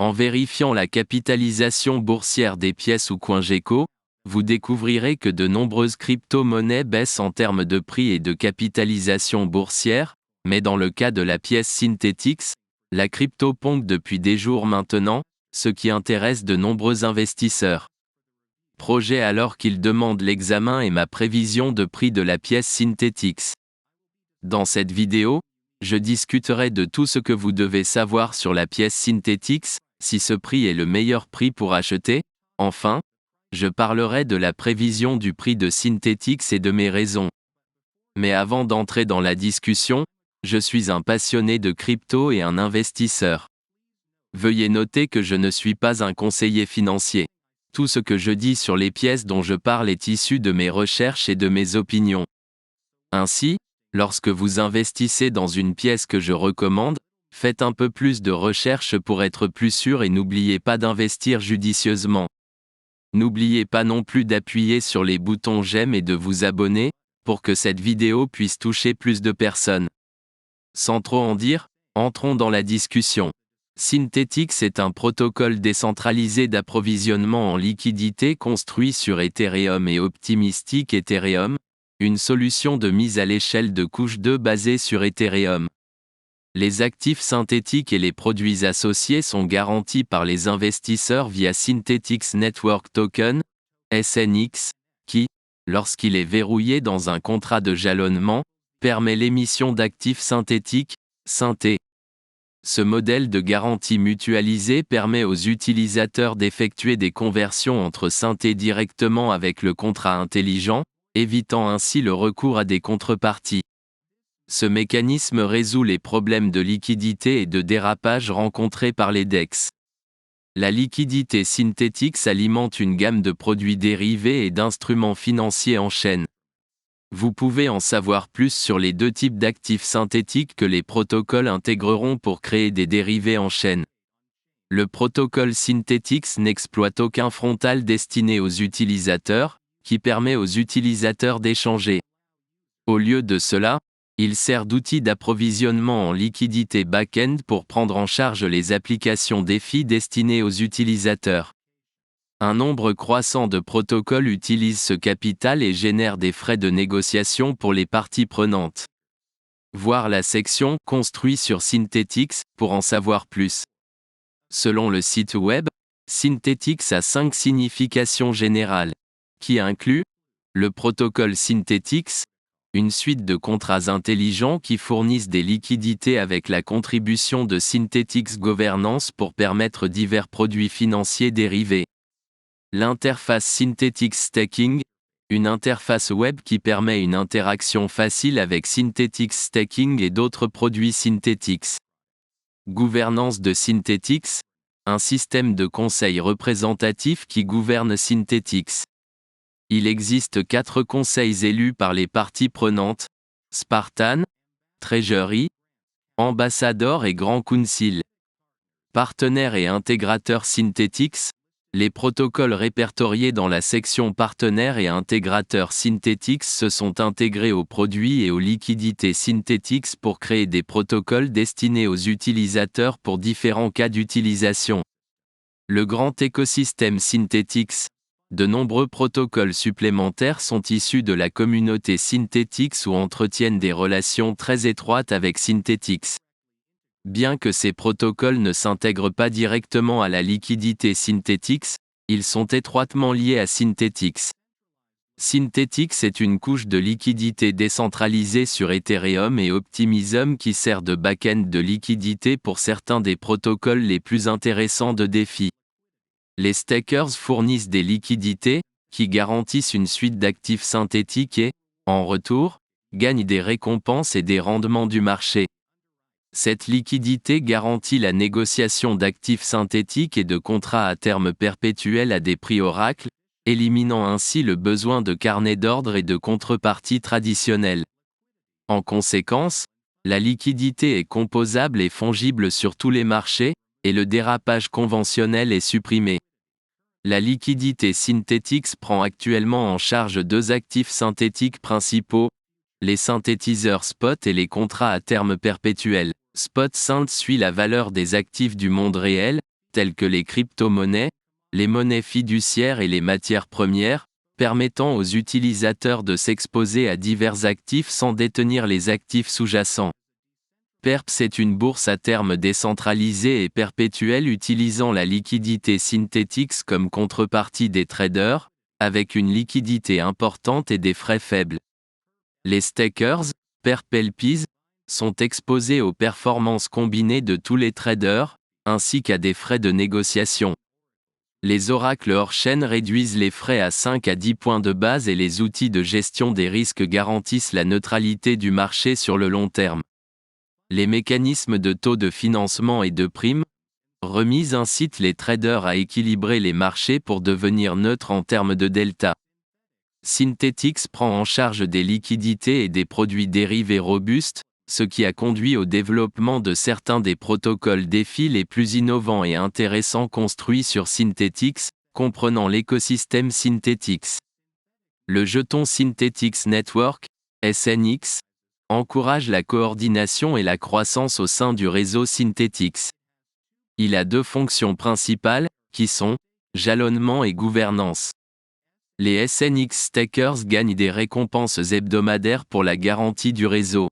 En vérifiant la capitalisation boursière des pièces ou CoinGecko, vous découvrirez que de nombreuses crypto-monnaies baissent en termes de prix et de capitalisation boursière, mais dans le cas de la pièce Synthetix, la crypto pompe depuis des jours maintenant, ce qui intéresse de nombreux investisseurs. Projet alors qu'il demande l'examen et ma prévision de prix de la pièce Synthetix. Dans cette vidéo, je discuterai de tout ce que vous devez savoir sur la pièce Synthetix, si ce prix est le meilleur prix pour acheter. Enfin, je parlerai de la prévision du prix de Synthetix et de mes raisons. Mais avant d'entrer dans la discussion, je suis un passionné de crypto et un investisseur. Veuillez noter que je ne suis pas un conseiller financier. Tout ce que je dis sur les pièces dont je parle est issu de mes recherches et de mes opinions. Ainsi, lorsque vous investissez dans une pièce que je recommande, faites un peu plus de recherche pour être plus sûr et n'oubliez pas d'investir judicieusement. N'oubliez pas non plus d'appuyer sur les boutons j'aime et de vous abonner, pour que cette vidéo puisse toucher plus de personnes. Sans trop en dire, entrons dans la discussion. Synthetix est un protocole décentralisé d'approvisionnement en liquidité construit sur Ethereum et Optimistic Ethereum, une solution de mise à l'échelle de couche 2 basée sur Ethereum. Les actifs synthétiques et les produits associés sont garantis par les investisseurs via Synthetix Network Token, SNX, qui, lorsqu'il est verrouillé dans un contrat de jalonnement, permet l'émission d'actifs synthétiques, synthé. Ce modèle de garantie mutualisée permet aux utilisateurs d'effectuer des conversions entre synthés directement avec le contrat intelligent, évitant ainsi le recours à des contreparties. Ce mécanisme résout les problèmes de liquidité et de dérapage rencontrés par les DEX. La liquidité Synthetix alimente une gamme de produits dérivés et d'instruments financiers en chaîne. Vous pouvez en savoir plus sur les deux types d'actifs synthétiques que les protocoles intégreront pour créer des dérivés en chaîne. Le protocole Synthetix n'exploite aucun frontal destiné aux utilisateurs, qui permet aux utilisateurs d'échanger. Au lieu de cela, il sert d'outil d'approvisionnement en liquidité back-end pour prendre en charge les applications DeFi destinées aux utilisateurs. Un nombre croissant de protocoles utilisent ce capital et génèrent des frais de négociation pour les parties prenantes. Voir la section « Construit sur Synthetix » pour en savoir plus. Selon le site web, Synthetix a 5 significations générales, qui incluent le protocole Synthetix, une suite de contrats intelligents qui fournissent des liquidités avec la contribution de Synthetix Governance pour permettre divers produits financiers dérivés. L'interface Synthetix Staking, une interface web qui permet une interaction facile avec Synthetix Staking et d'autres produits Synthetix. Gouvernance de Synthetix, un système de conseil représentatif qui gouverne Synthetix. Il existe 4 conseils élus par les parties prenantes, Spartan, Treasury, Ambassador et Grand Council. Partenaires et intégrateurs Synthetix, les protocoles répertoriés dans la section Partenaires et intégrateurs Synthetix se sont intégrés aux produits et aux liquidités Synthetix pour créer des protocoles destinés aux utilisateurs pour différents cas d'utilisation. Le grand écosystème Synthetix. De nombreux protocoles supplémentaires sont issus de la communauté Synthetix ou entretiennent des relations très étroites avec Synthetix. Bien que ces protocoles ne s'intègrent pas directement à la liquidité Synthetix, ils sont étroitement liés à Synthetix. Synthetix est une couche de liquidité décentralisée sur Ethereum et Optimism qui sert de back-end de liquidité pour certains des protocoles les plus intéressants de DeFi. Les stakers fournissent des liquidités, qui garantissent une suite d'actifs synthétiques et, en retour, gagnent des récompenses et des rendements du marché. Cette liquidité garantit la négociation d'actifs synthétiques et de contrats à terme perpétuel à des prix oracles, éliminant ainsi le besoin de carnets d'ordre et de contreparties traditionnelles. En conséquence, la liquidité est composable et fongible sur tous les marchés, et le dérapage conventionnel est supprimé. La liquidité Synthetix prend actuellement en charge 2 actifs synthétiques principaux, les synthétiseurs spot et les contrats à terme perpétuel. Spot Synt suit la valeur des actifs du monde réel, tels que les crypto-monnaies, les monnaies fiduciaires et les matières premières, permettant aux utilisateurs de s'exposer à divers actifs sans détenir les actifs sous-jacents. Perps est une bourse à terme décentralisée et perpétuelle utilisant la liquidité Synthetix comme contrepartie des traders, avec une liquidité importante et des frais faibles. Les stakers, Perp LPs, sont exposés aux performances combinées de tous les traders, ainsi qu'à des frais de négociation. Les oracles hors-chaîne réduisent les frais à 5 à 10 points de base et les outils de gestion des risques garantissent la neutralité du marché sur le long terme. Les mécanismes de taux de financement et de primes remise incitent les traders à équilibrer les marchés pour devenir neutres en termes de delta. Synthetix prend en charge des liquidités et des produits dérivés robustes, ce qui a conduit au développement de certains des protocoles DeFi les plus innovants et intéressants construits sur Synthetix, comprenant l'écosystème Synthetix. Le jeton Synthetix Network, SNX, encourage la coordination et la croissance au sein du réseau Synthetix. Il a deux fonctions principales, qui sont jalonnement et gouvernance. Les SNX stakers gagnent des récompenses hebdomadaires pour la garantie du réseau.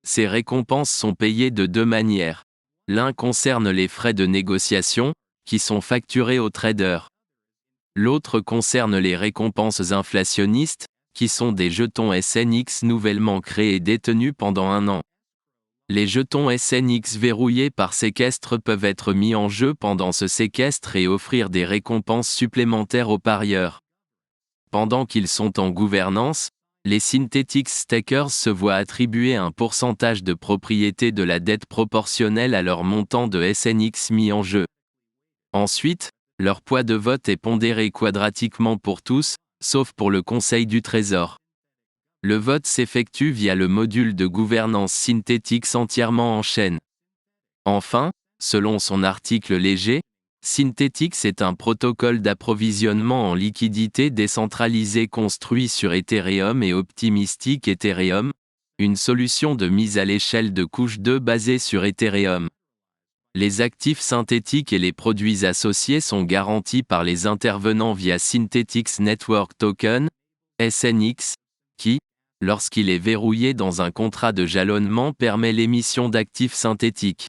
Ces récompenses sont payées de deux manières. L'un concerne les frais de négociation, qui sont facturés aux traders. L'autre concerne les récompenses inflationnistes, qui sont des jetons SNX nouvellement créés et détenus pendant 1 an. Les jetons SNX verrouillés par séquestre peuvent être mis en jeu pendant ce séquestre et offrir des récompenses supplémentaires aux parieurs. Pendant qu'ils sont en gouvernance, les Synthetix stakers se voient attribuer un pourcentage de propriété de la dette proportionnel à leur montant de SNX mis en jeu. Ensuite, leur poids de vote est pondéré quadratiquement pour tous, sauf pour le Conseil du Trésor. Le vote s'effectue via le module de gouvernance Synthetix entièrement en chaîne. Enfin, selon son article léger, Synthetix est un protocole d'approvisionnement en liquidité décentralisé construit sur Ethereum et Optimistic Ethereum, une solution de mise à l'échelle de couche 2 basée sur Ethereum. Les actifs synthétiques et les produits associés sont garantis par les intervenants via Synthetix Network Token, SNX, qui, lorsqu'il est verrouillé dans un contrat de jalonnement, permet l'émission d'actifs synthétiques.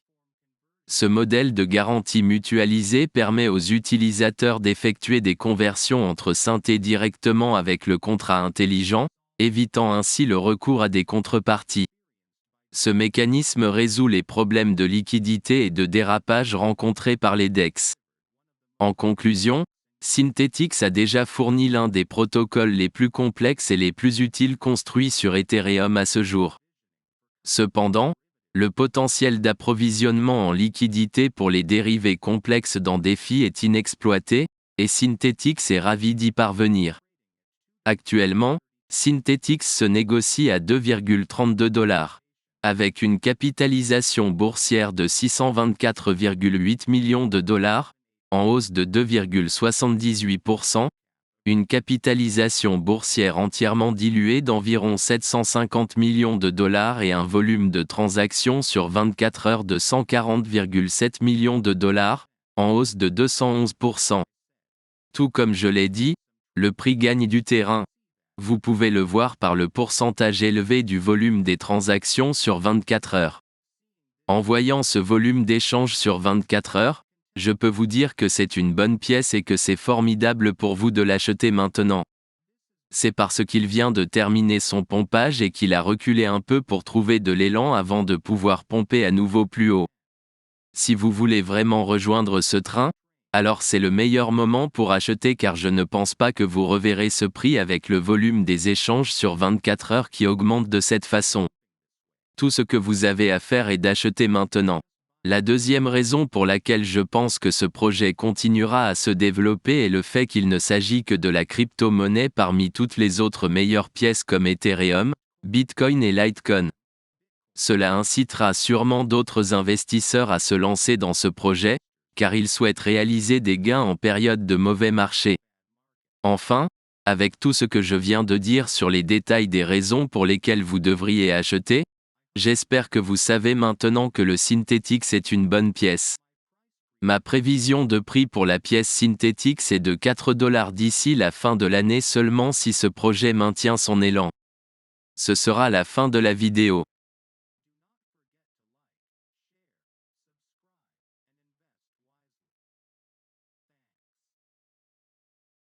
Ce modèle de garantie mutualisée permet aux utilisateurs d'effectuer des conversions entre synthés directement avec le contrat intelligent, évitant ainsi le recours à des contreparties. Ce mécanisme résout les problèmes de liquidité et de dérapage rencontrés par les DEX. En conclusion, Synthetix a déjà fourni l'un des protocoles les plus complexes et les plus utiles construits sur Ethereum à ce jour. Cependant, le potentiel d'approvisionnement en liquidité pour les dérivés complexes dans DeFi est inexploité, et Synthetix est ravi d'y parvenir. Actuellement, Synthetix se négocie à 2,32 $. Avec une capitalisation boursière de 624,8 millions de dollars, en hausse de 2,78%, une capitalisation boursière entièrement diluée d'environ 750 millions de dollars et un volume de transactions sur 24 heures de 140,7 millions de dollars, en hausse de 211%. Tout comme je l'ai dit, le prix gagne du terrain. Vous pouvez le voir par le pourcentage élevé du volume des transactions sur 24 heures. En voyant ce volume d'échanges sur 24 heures, je peux vous dire que c'est une bonne pièce et que c'est formidable pour vous de l'acheter maintenant. C'est parce qu'il vient de terminer son pompage et qu'il a reculé un peu pour trouver de l'élan avant de pouvoir pomper à nouveau plus haut. Si vous voulez vraiment rejoindre ce train, alors c'est le meilleur moment pour acheter car je ne pense pas que vous reverrez ce prix avec le volume des échanges sur 24 heures qui augmente de cette façon. Tout ce que vous avez à faire est d'acheter maintenant. La deuxième raison pour laquelle je pense que ce projet continuera à se développer est le fait qu'il ne s'agit que de la crypto-monnaie parmi toutes les autres meilleures pièces comme Ethereum, Bitcoin et Litecoin. Cela incitera sûrement d'autres investisseurs à se lancer dans ce projet, car ils souhaitent réaliser des gains en période de mauvais marché. Enfin, avec tout ce que je viens de dire sur les détails des raisons pour lesquelles vous devriez acheter, j'espère que vous savez maintenant que le Synthetix est une bonne pièce. Ma prévision de prix pour la pièce Synthetix est de 4 $ d'ici la fin de l'année seulement si ce projet maintient son élan. Ce sera la fin de la vidéo.